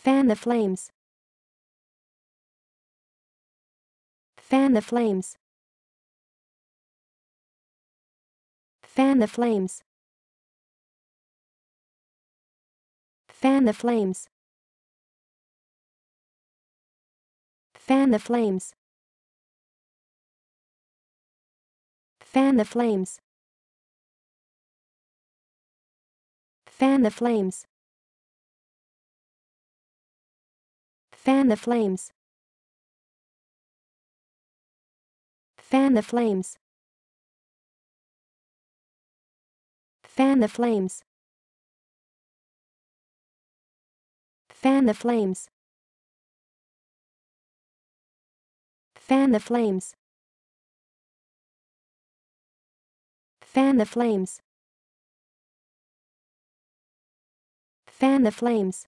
Fan the flames. Fan the flames. Fan the flames. Fan the flames. Fan the flames. Fan the flames. Fan the flames. Fan the flames. Fan the flames. Fan the flames. Fan the flames. Fan the flames. Fan the flames. Fan the flames.